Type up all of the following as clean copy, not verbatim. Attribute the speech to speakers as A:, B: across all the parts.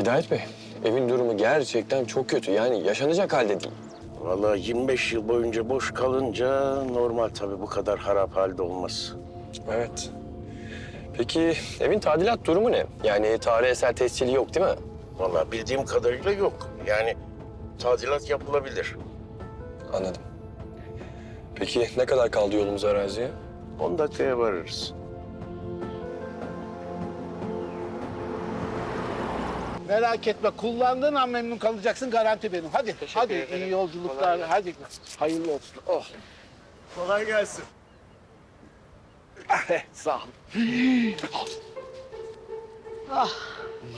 A: Hidayet Bey, evin durumu gerçekten çok kötü. Yani yaşanacak halde değil.
B: Vallahi 25 yıl boyunca boş kalınca normal tabii bu kadar harap halde olmaz.
A: Evet. Peki evin tadilat durumu ne? Yani tarihi eser tescili yok değil mi?
B: Vallahi bildiğim kadarıyla yok. Yani tadilat yapılabilir.
A: Anladım. Peki ne kadar kaldı yolumuz araziye?
B: 10 dakikaya varırız.
C: Merak etme, kullandığın an memnun kalacaksın, garanti benim. Hadi, hadi iyi yolculuklar, hadi. Hayırlı olsun. Oh.
B: Kolay gelsin.
C: Sağ ol.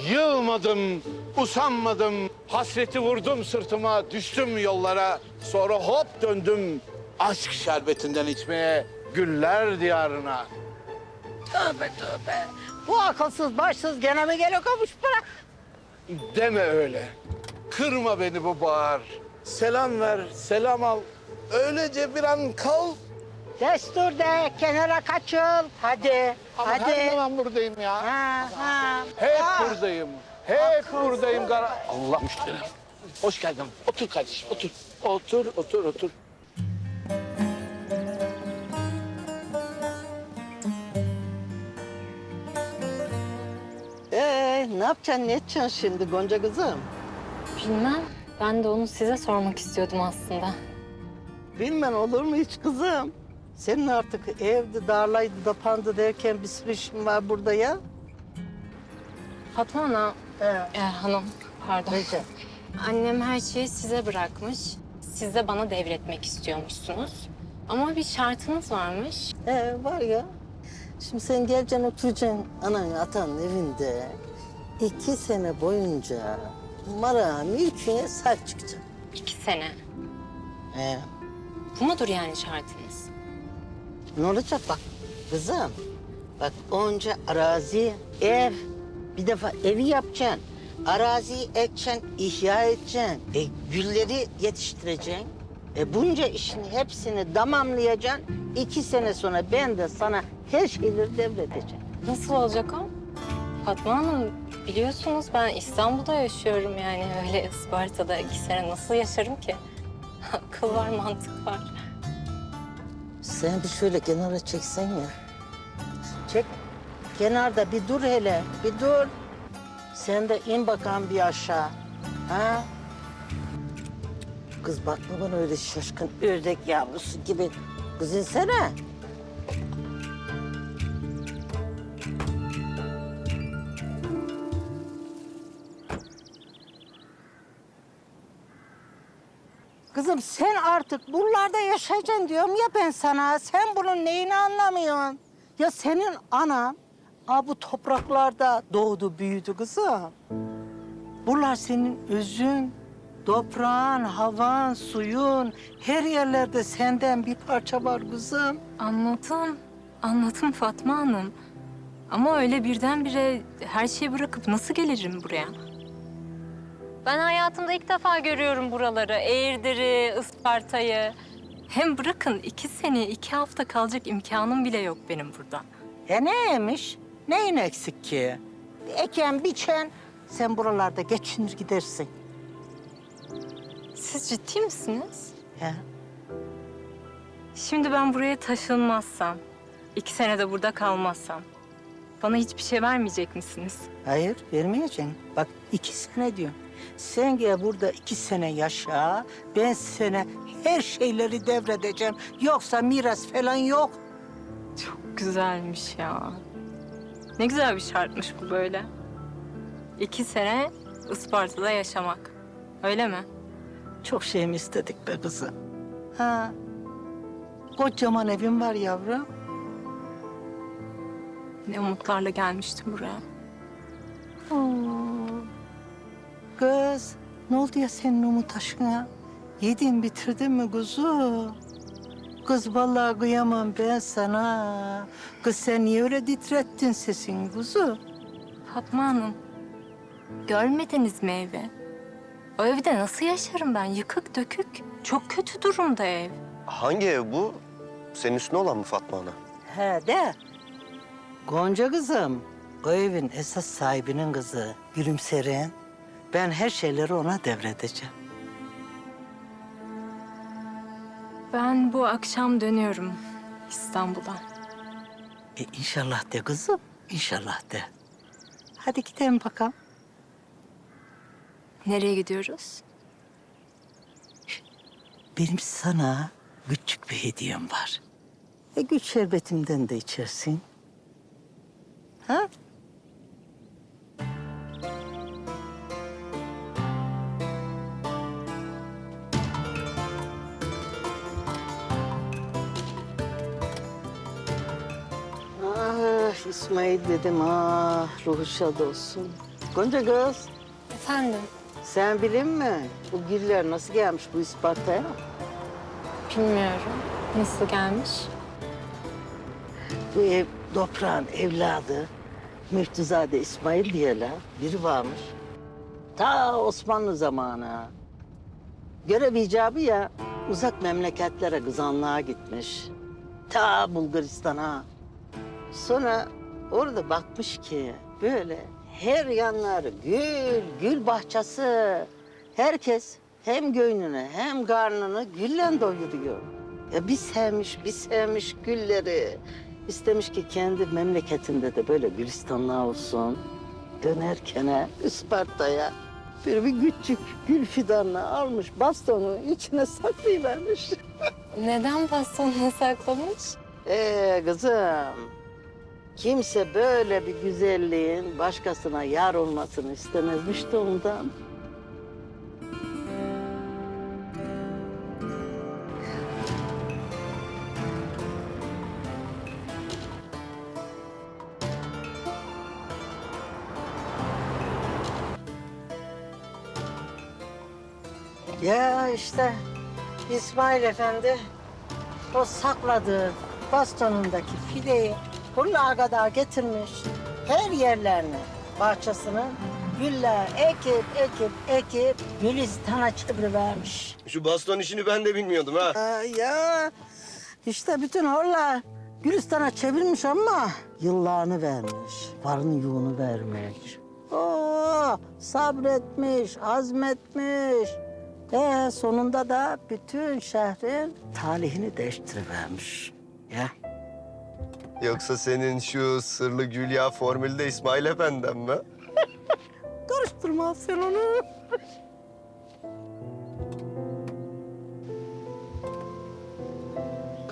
C: Yılmadım, usanmadım. Hasreti vurdum sırtıma, düştüm yollara. Sonra hop döndüm aşk şerbetinden içmeye, güller diyarına.
D: Tövbe tövbe. Bu akılsız başsız gene mi geliyor kavuşmaya?
C: Deme öyle. Kırma beni bu bahar. Selam ver, selam al. Öylece bir an kal.
D: Destur de, kenara kaçıl. Hadi,
C: Ama
D: hadi.
C: her zaman buradayım ya.
D: Ha.
C: Hep
D: Ah.
C: buradayım. Hep buradayım. Allah müşterim. Hoş geldin. Otur kardeşim, otur. Otur, otur, otur.
D: Ne yapacaksın, ne edeceksin şimdi Gonca kızım?
E: Bilmem. Ben de onu size sormak istiyordum aslında.
D: Bilmem olur mu hiç kızım? Senin artık evde darlaydı da pandı derken bir sürü işin var burada ya.
E: Fatma Ana, hanım, pardon.
D: Neyse.
E: Annem her şeyi size bırakmış. Siz de bana devretmek istiyormuşsunuz. Ama bir şartınız varmış.
D: Var ya. Şimdi sen geleceksin oturacaksın anan atanın evinde. 2 sene boyunca mara mülküne sahip çıkacaksın.
E: 2 sene.
D: He.
E: Bu mudur yani şartınız?
D: Ne olacak bak kızım. Bak onca arazi, ev. Bir defa evi yapacaksın. Araziyi ekeceksin, ihya edeceksin. Gülleri yetiştireceksin. Bunca işin hepsini tamamlayacaksın. 2 sene sonra ben de sana her şeyleri devredeceğim.
E: Nasıl olacak o? Fatma Hanım, biliyorsunuz ben İstanbul'da yaşıyorum yani. Öyle Isparta'da 2 sene nasıl yaşarım ki? Akıl var, mantık var.
D: Sen bir şöyle kenara çeksen ya. Çek. Kenarda bir dur hele, bir dur. Sen de in bakalım bir aşağı. Ha? Kız bakma bana öyle şaşkın ördek yavrusu gibi. Kız insene. Kızım sen artık buralarda yaşayacaksın diyorum ya ben sana. Sen bunun neyini anlamıyorsun? Ya senin anan bu topraklarda doğdu büyüdü kızım. Buralar senin özün, toprağın, havan, suyun. Her yerlerde senden bir parça var kızım.
E: Anladım Fatma Hanım. Ama öyle birdenbire her şeyi bırakıp nasıl gelirim buraya? Ben hayatımda ilk defa görüyorum buraları. Eğirdir'i, Isparta'yı. Hem bırakın 2 sene, 2 hafta kalacak imkanım bile yok benim burada.
D: Neymiş? Neyin eksik ki? Eken, biçen, sen buralarda geçinir gidersin.
E: Siz ciddi misiniz?
D: He?
E: Şimdi ben buraya taşınmazsam, 2 sene de burada kalmazsam... bana hiçbir şey vermeyecek misiniz?
D: Hayır, vermeyeceksin. Bak 2 sene diyorum. Sen gel burada 2 sene yaşa. Ben sana her şeyleri devredeceğim. Yoksa miras falan yok.
E: Çok güzelmiş ya. Ne güzel bir şartmış bu böyle. 2 sene Isparta'da yaşamak. Öyle mi?
D: Çok şey mi istedik be kızım? Ha. Kocaman evim var yavrum.
E: Ne umutlarla gelmiştim buraya.
D: Kız, ne oldu ya senin umut aşkına? Yedin bitirdin mi kuzu? Kız vallahi kıyamam ben sana. Kız sen niye öyle titrettin sesini kuzu?
E: Fatma Hanım, görmediniz mi evi? O evde nasıl yaşarım ben? Yıkık dökük. Çok kötü durumda ev.
A: Hangi ev bu? Senin üstüne olan mı Fatma Ana?
D: He de. Gonca kızım, o evin esas sahibinin kızı. Gülümseren. Ben her şeyleri ona devredeceğim.
E: Ben bu akşam dönüyorum İstanbul'a.
D: İnşallah de kızım, inşallah de. Hadi gidelim bakalım.
E: Nereye gidiyoruz?
D: Benim sana küçük bir hediyem var. Güç şerbetimden de içersin. Ha? Ah İsmail dedim, ah ruhu şad olsun. Gonca kız,
E: Efendim?
D: sen bilin mi? Bu giller nasıl gelmiş bu Isparta'ya?
E: Bilmiyorum. Nasıl gelmiş?
D: Bu ev toprağın evladı Müftüzade İsmail diyeler biri varmış. Ta Osmanlı zamanı. Görev icabı ya uzak memleketlere kızanlığa gitmiş. Ta Bulgaristan'a. Sonra orada bakmış ki böyle her yanları gül, gül bahçesi. Herkes hem göğnünü hem karnını gülle doyuruyor. Ya bir sevmiş gülleri. İstemiş ki kendi memleketinde de böyle gülistanlığa olsun. Dönerken Isparta'ya bir küçük gül fidanını almış, bastonun içine saklayıvermiş.
E: Neden bastonuna saklamış?
D: Kızım, kimse böyle bir güzelliğin başkasına yar olmasını istemezmiş de ondan. Ya işte İsmail Efendi o sakladığı bastonundaki fideyi buraya kadar getirmiş. Her yerlerini, bahçesini güller ekip Gülistan'a çevirivermiş.
A: Şu baston işini ben de bilmiyordum ha.
D: Ya işte bütün horlar Gülistan'a çevirmiş ama yıllarını vermiş, varını yoğunu vermiş. Oo, sabretmiş, azmetmiş. Sonunda da bütün şehrin talihini değiştirivermiş. Ya.
A: Yoksa senin şu sırlı gül yağı formülü de İsmail Efendi'den mi?
D: Karıştırma sen onu.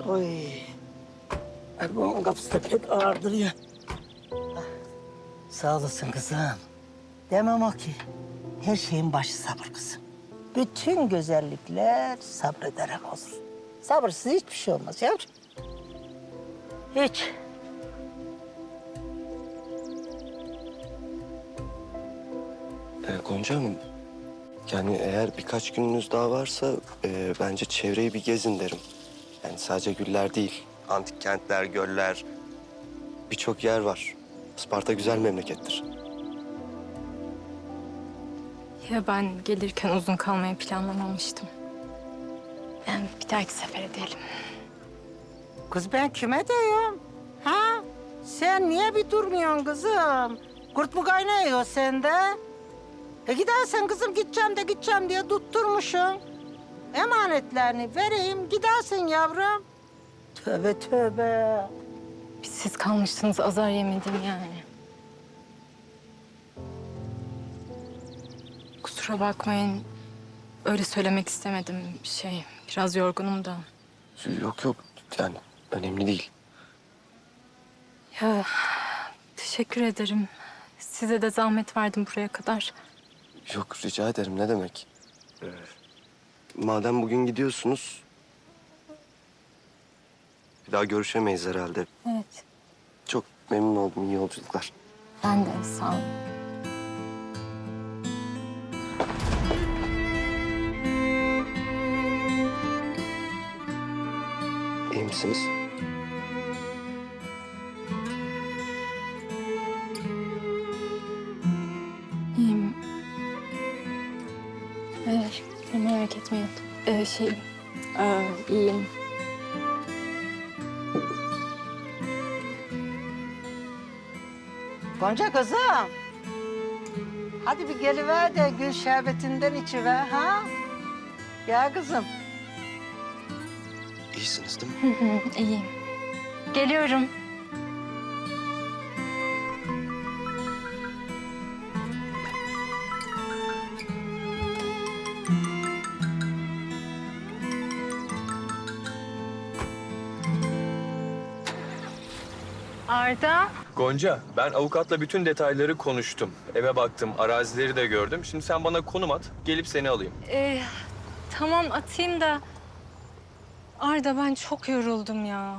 D: Oy. Bunun kapısı da pek ağırdır ya. Sağ olasın kızım. Demem o ki. Her şeyin başı sabır kızım. Bütün güzellikler sabrederek olur. Sabırsız hiçbir şey olmaz yavrum. Hiç.
F: Gonca Hanım, yani eğer birkaç gününüz daha varsa bence çevreyi bir gezin derim. Yani sadece güller değil, antik kentler, göller, birçok yer var. Isparta güzel memlekettir.
E: Ya ben gelirken uzun kalmayı planlamamıştım. Yani bir dahaki sefere diyelim.
D: Kız ben kime diyorum? Ha? Sen niye bir durmuyorsun kızım? Kurt mu kaynıyor sende? Gidersen kızım gideceğim diye tutturmuşsun. Emanetlerini vereyim gidersin yavrum. Tövbe tövbe.
E: Biz siz kalmıştınız azar yemedim yani. Kusura bakmayın. Öyle söylemek istemedim Biraz yorgunum da.
F: Yok, yani önemli değil.
E: Ya teşekkür ederim. Size de zahmet verdim buraya kadar.
F: Yok, rica ederim, ne demek. Madem bugün gidiyorsunuz, bir daha görüşemeyiz herhalde.
E: Evet.
F: Çok memnun oldum, iyi yolculuklar.
E: Ben de sağ olun.
F: İyi misiniz?
E: İyiyim. Merak etmeyin. İyiyim.
D: Gonca kızım. Hadi bir geliver de gül şerbetinden içiver ha. Ya kızım.
F: İyisiniz değil mi?
E: İyiyim. Geliyorum. Arda.
A: Gonca, ben avukatla bütün detayları konuştum. Eve baktım, arazileri de gördüm. Şimdi sen bana konum at, gelip seni alayım.
E: Tamam atayım da... Arda ben çok yoruldum ya.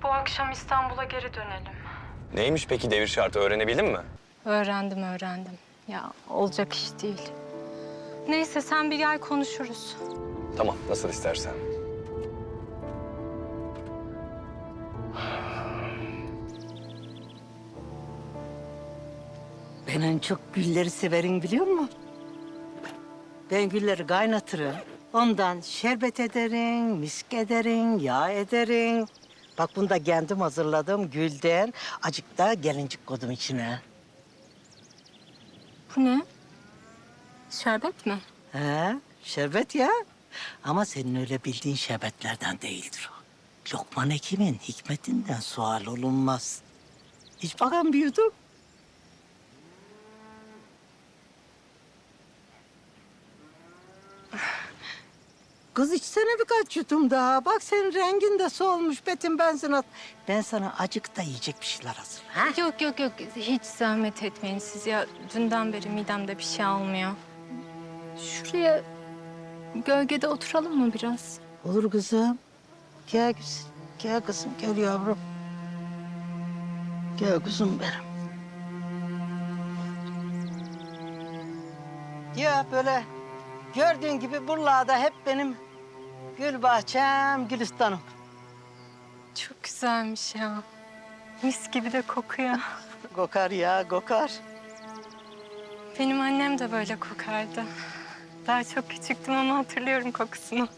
E: Bu akşam İstanbul'a geri dönelim.
A: Neymiş peki devir şartı, öğrenebildin mi?
E: Öğrendim. Ya olacak iş değil. Neyse sen bir gel konuşuruz.
A: Tamam, nasıl istersen.
D: Ben en çok gülleri severim biliyor musun? Ben gülleri kaynatırım. Ondan şerbet ederim, misk ederim, yağ ederim. Bak bunu da kendim hazırladım gülden. Acık da gelincik koydum içine.
E: Bu ne? Şerbet mi?
D: He, şerbet ya. Ama senin öyle bildiğin şerbetlerden değildir o. Lokman Hekim'in hikmetinden sual olunmaz. Hiç bakan bir yudum. Kız içsene birkaç yudum daha. Bak senin rengin de solmuş. Betim benzin at. Ben sana acık da yiyecek bir şeyler hazırlayayım. Ha?
E: Yok. Hiç zahmet etmeyin siz ya. Dünden beri midemde bir şey almıyor. Şuraya gölgede oturalım mı biraz?
D: Olur kızım. Gel güzel. Gel kızım, gel yavrum. Gel kızım benim. Ya böyle gördüğün gibi buralarda hep benim gül bahçem, gülistanım.
E: Çok güzelmiş ya. Mis gibi de kokuyor.
D: Kokar ya, kokar.
E: Benim annem de böyle kokardı. Daha çok küçüktüm ama hatırlıyorum kokusunu.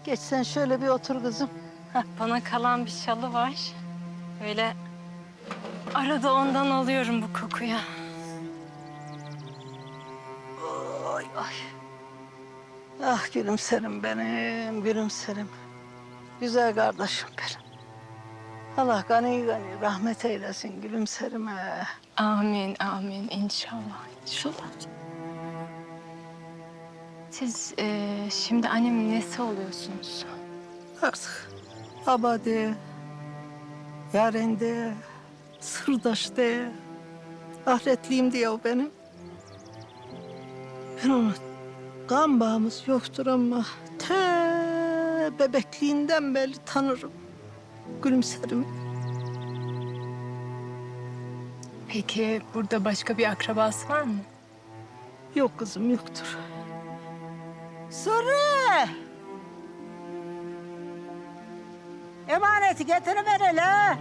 D: Geç sen şöyle bir otur kızım.
E: Bana kalan bir şalı var. Böyle arada ondan alıyorum bu kokuyu.
D: Ay ay. Ah gülümserim benim, gülümserim. Güzel kardeşim benim. Allah gani gani rahmet eylesin gülümserime.
E: Amin inşallah. Siz şimdi annemin nesi oluyorsunuz?
D: Artık abade, yarende, sırdaş de, ahiretliyim diye o benim. Ben onu kan bağımız yoktur ama te bebekliğinden beri tanırım. Gülümserim.
E: Peki burada başka bir akrabası var mı?
D: Yok kızım yoktur. Sarı! Emaneti getiriver hele.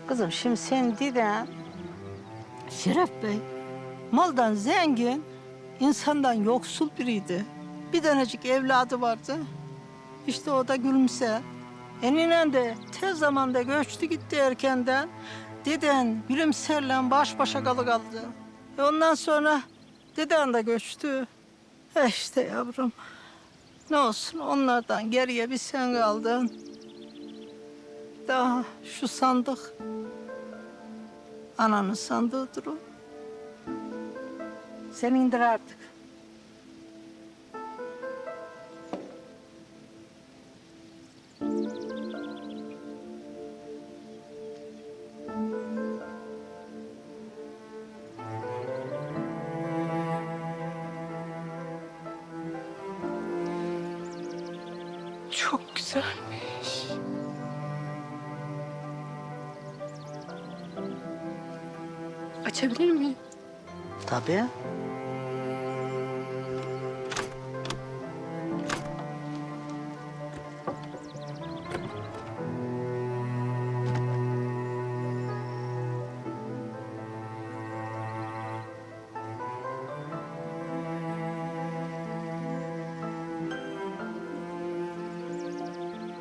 D: Kızım şimdi sen diden Şeref Bey maldan zengin, insandan yoksul biriydi. Bir tanecik evladı vardı. İşte o da Gülümse. Eninen de tez zamanda göçtü gitti erkenden. Deden Gülümser'le baş başa kaldı. Ondan sonra deden de göçtü. İşte yavrum. Ne olsun onlardan geriye bir sen kaldın. Daha şu sandık ananın sandığıdır o. Sen indir artık.
E: Çok güzelmiş. Açabilir miyim?
D: Tabii.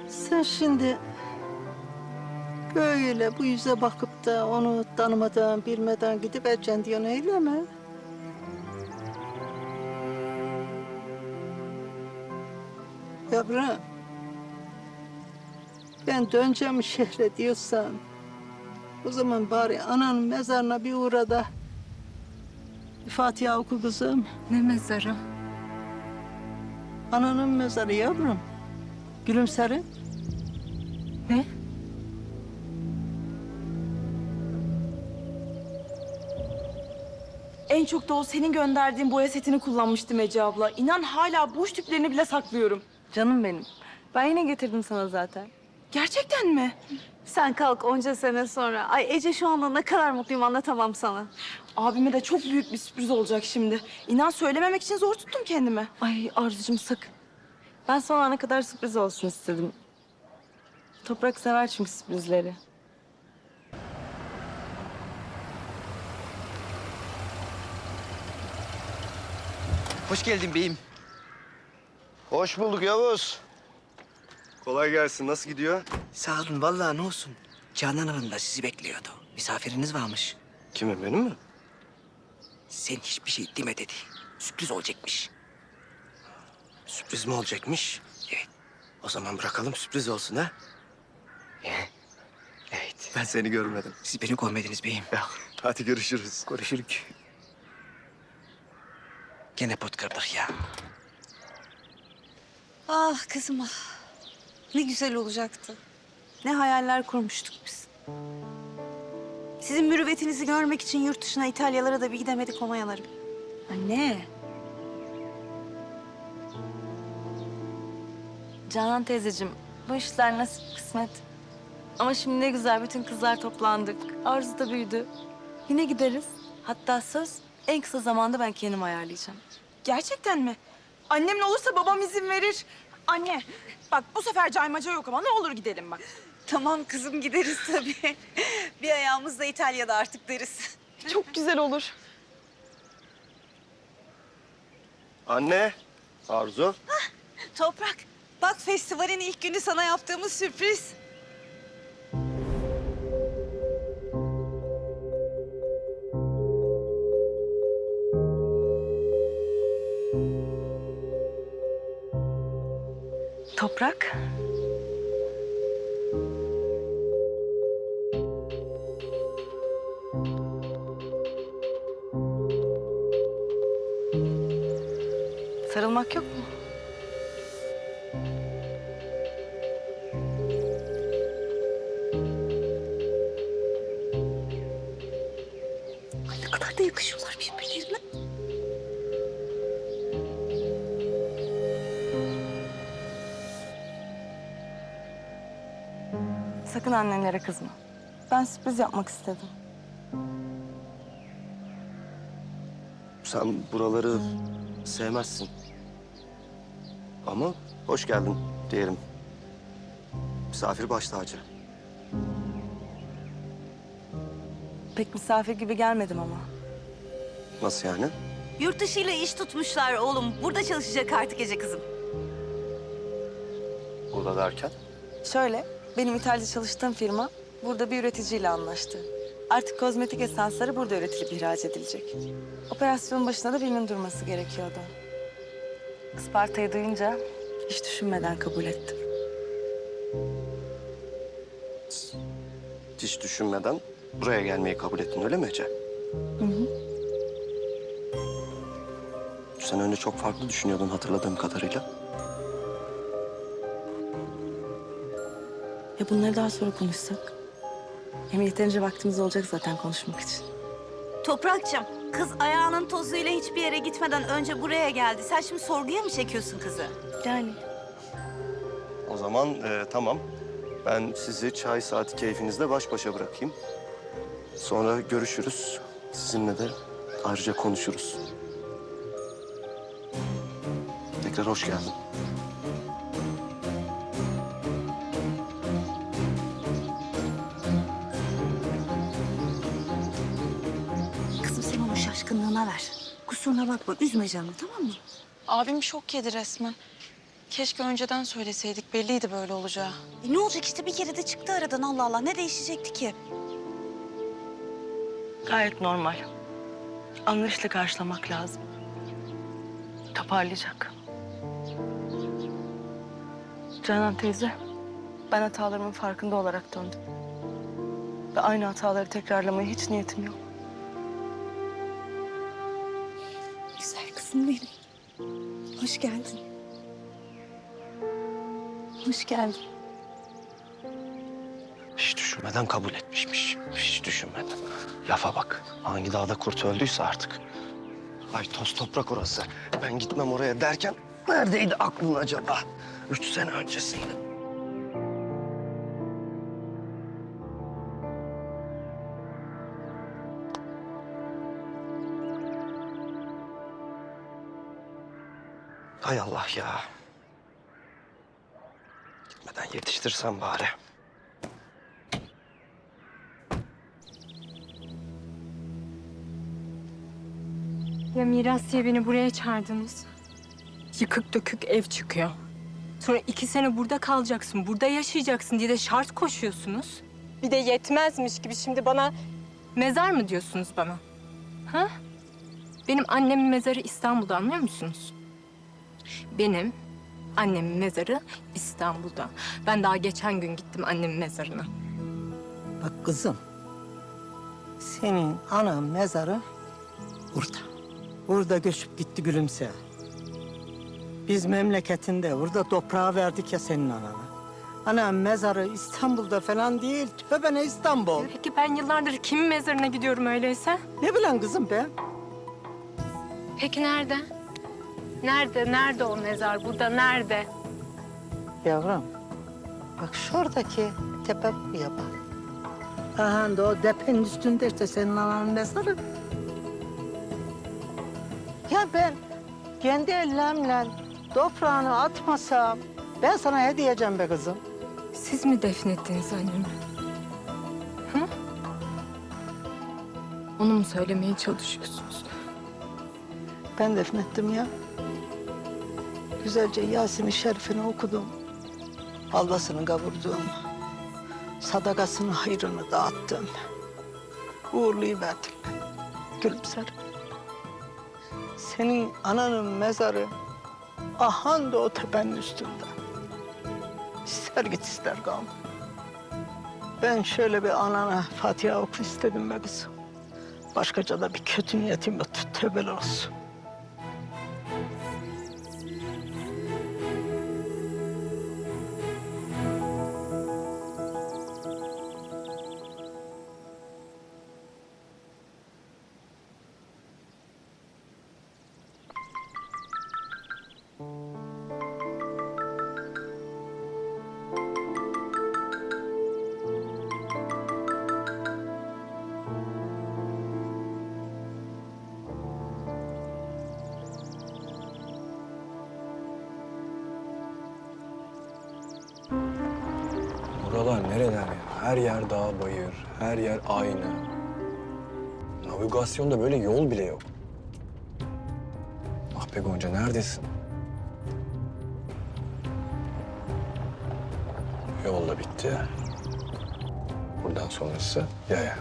D: Sen şimdi Böyle bu yüze bakıp da onu tanımadan, bilmeden gidip edeceksin diyorsun, öyle mi? Yavrum, ben döneceğim şehre diyorsan, o zaman bari ananın mezarına bir uğra da bir Fatiha oku kızım.
E: Ne mezarı?
D: Ananın mezarı yavrum. Gülümserin.
E: Ne?
G: En çok da o senin gönderdiğin boya setini kullanmıştım Ece abla. İnan hala boş tüplerini bile saklıyorum.
H: Canım benim. Ben yine getirdim sana zaten.
G: Gerçekten mi?
H: Sen kalk onca sene sonra. Ay Ece şu anda ne kadar mutluyum anlatamam sana.
G: Abime de çok büyük bir sürpriz olacak şimdi. İnan söylememek için zor tuttum kendimi.
H: Ay Arzucuğum sakın. Ben son ana kadar sürpriz olsun istedim. Toprak sever çünkü sürprizleri.
I: Hoş geldin beyim.
F: Hoş bulduk Yavuz. Kolay gelsin. Nasıl gidiyor?
I: Sağ olun vallahi ne olsun. Canan Hanım da sizi bekliyordu. Misafiriniz varmış.
F: Kimin, benim mi?
I: Sen hiçbir şey deme dedi. Sürpriz olacakmış.
F: Sürpriz mi olacakmış?
I: Evet.
F: O zaman bırakalım sürpriz olsun ha.
I: Evet.
F: Ben seni görmedim.
I: Siz beni görmediniz beyim.
F: Ya, hadi görüşürüz.
I: Görüşürük. Gene pot kırdık ya.
J: Ah kızım ah. Ne güzel olacaktı. Ne hayaller kurmuştuk biz. Sizin mürüvvetinizi görmek için yurt dışına İtalyalara da bir gidemedik ona yanarım.
H: Anne. Canan teyzeciğim, bu işler nasip kısmet. Ama şimdi ne güzel bütün kızlar toplandık. Arzu da büyüdü. Yine gideriz. Hatta söz en kısa zamanda ben kendim ayarlayacağım.
G: Gerçekten mi? Annemle olursa babam izin verir. Anne bak bu sefer caymaca yok ama ne olur gidelim bak.
J: Tamam kızım gideriz tabii. Bir ayağımız da İtalya'da artık deriz.
G: Çok güzel olur.
F: Anne, Arzu.
J: Toprak bak festivalin ilk günü sana yaptığımız sürpriz.
H: Toprak. Sarılmak yok mu?
J: Ay ne kadar da yakışıyorlar birbirlerine.
H: Sakın annenlere kızma. Ben sürpriz yapmak istedim.
F: Sen buraları sevmezsin. Ama hoş geldin diyelim. Misafir baş tacı.
H: Pek misafir gibi gelmedim ama.
F: Nasıl yani?
J: Yurt dışıyla iş tutmuşlar oğlum. Burada çalışacak artık Ece kızım.
F: Burada derken?
H: Şöyle, benim İtalya'da çalıştığım firma burada bir üreticiyle anlaştı. Artık kozmetik esansları burada üretilip ihraç edilecek. Operasyonun başında da birinin durması gerekiyordu. Isparta'yı duyunca hiç düşünmeden kabul ettim.
F: Hiç düşünmeden buraya gelmeyi kabul ettin öyle mi Ece?
H: Hı hı.
F: Sen önce çok farklı düşünüyordun hatırladığım kadarıyla.
H: Ya bunları daha sonra konuşsak? Hem yeterince vaktimiz olacak zaten konuşmak için.
J: Toprakçım, kız ayağının tozuyla hiçbir yere gitmeden önce buraya geldi. Sen şimdi sorguya mı çekiyorsun kızı?
H: Yani
F: O zaman tamam. Ben sizi çay saati keyfinizle baş başa bırakayım. Sonra görüşürüz. Sizinle de ayrıca konuşuruz. Tekrar hoş geldin.
J: Kızım sen onun şaşkınlığına ver. Kusuruna bakma, üzme canını tamam mı?
G: Abim şok yedi resmen.
H: Keşke önceden söyleseydik. Belliydi böyle olacağı.
J: Ne olacak işte bir kere de çıktı aradan Allah Allah. Ne değişecekti ki?
H: Gayet normal. Anlayışla karşılamak lazım. Toparlayacak. Canan teyze, ben hatalarımın farkında olarak döndüm. Ve aynı hataları tekrarlamaya hiç niyetim yok.
J: Güzel kızım benim. Hoş geldin. Hoş geldin.
F: Hiç düşünmeden kabul etmişmiş. Hiç düşünmeden. Lafa bak. Hangi dağda kurt öldüyse artık. Ay toz toprak orası. Ben gitmem oraya derken neredeydi aklın acaba? 3 sene öncesinde. Hay Allah ya. Gitmeden yetiştirsem bari.
E: Ya miras diye beni buraya çağırdınız. Yıkık dökük ev çıkıyor. Sonra 2 sene burada kalacaksın, burada yaşayacaksın diye de şart koşuyorsunuz. Bir de yetmezmiş gibi şimdi bana mezar mı diyorsunuz bana? Ha? Benim annemin mezarı İstanbul'da, anlıyor musunuz? Benim annemin mezarı İstanbul'da. Ben daha geçen gün gittim annemin mezarına.
D: Bak kızım, senin anam mezarı burada. Burada göçüp gitti gülümse. Biz memleketinde burada toprağı verdik ya senin anana. Anam mezarı İstanbul'da falan değil, tövbe ne İstanbul.
E: Peki ben yıllardır kimin mezarına gidiyorum öyleyse?
D: Ne bilen kızım be?
E: Peki nerede? Nerede o mezar? Burada nerede?
D: Yavrum, bak şuradaki tepe bu ya bak. Aha da o tepenin üstünde işte senin ananın mezarı. Ya ben kendi ellerimle toprağını atmasam ben sana ne diyeceğim be kızım?
E: Siz mi defnettiniz annemi? Hı? Onu mu söylemeye çalışıyorsunuz?
D: Ben defnettim ya. Güzelce Yasin-i Şerif'ini okudum. Halvasını kavurdum. Sadakasını, hayrını dağıttım. Uğurlayıverdim. Gülümser. Senin ananın mezarı ahan da o tepenin üstünde. İster git ister kal. Ben şöyle bir anana Fatiha oku istedim be kızım. Başkaca da bir kötü niyetim yok. Tövbeler olsun.
A: Buralar nereler ya? Her yer dağ bayır, her yer aynı. Navigasyonda böyle yol bile yok. Ah be Gonca, neredesin? Yol da bitti. Buradan sonrası yaya.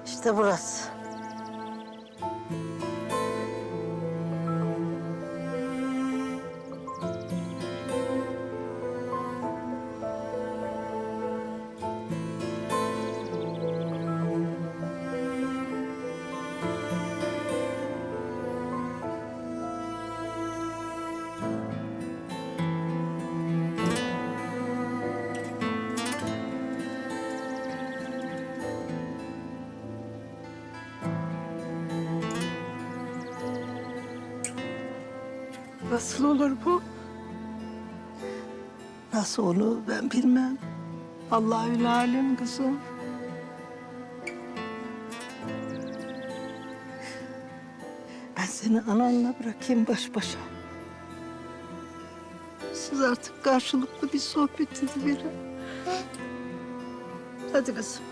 D: İşte burası. Nasıl olur bu? Nasıl olur ben bilmem. Allahü alem kızım. Ben seni ananla bırakayım baş başa. Siz artık karşılıklı bir sohbet ediverin. Hadi kızım.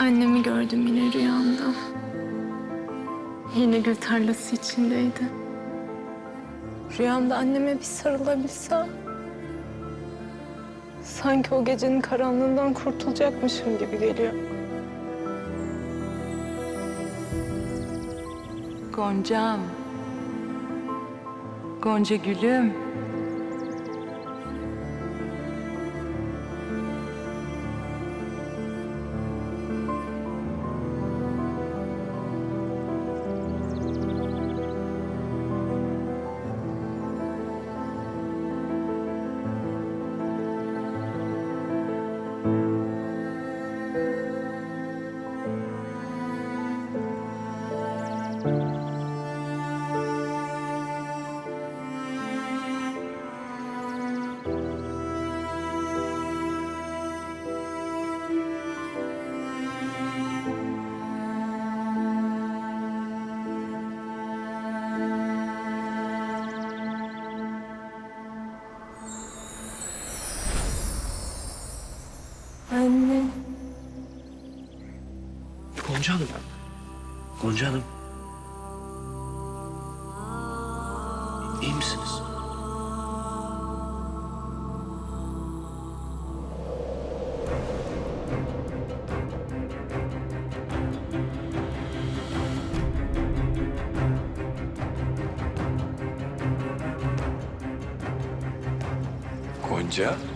E: Annemi gördüm yine rüyamda. Yine gül tarlası içindeydi. Rüyamda anneme bir sarılabilsem... sanki o gecenin karanlığından kurtulacakmışım gibi geliyor.
K: Goncam. Gonca gülüm.
E: Anne.
I: Gonca Hanım. Gonca Hanım. İyi misiniz?
A: Gonca.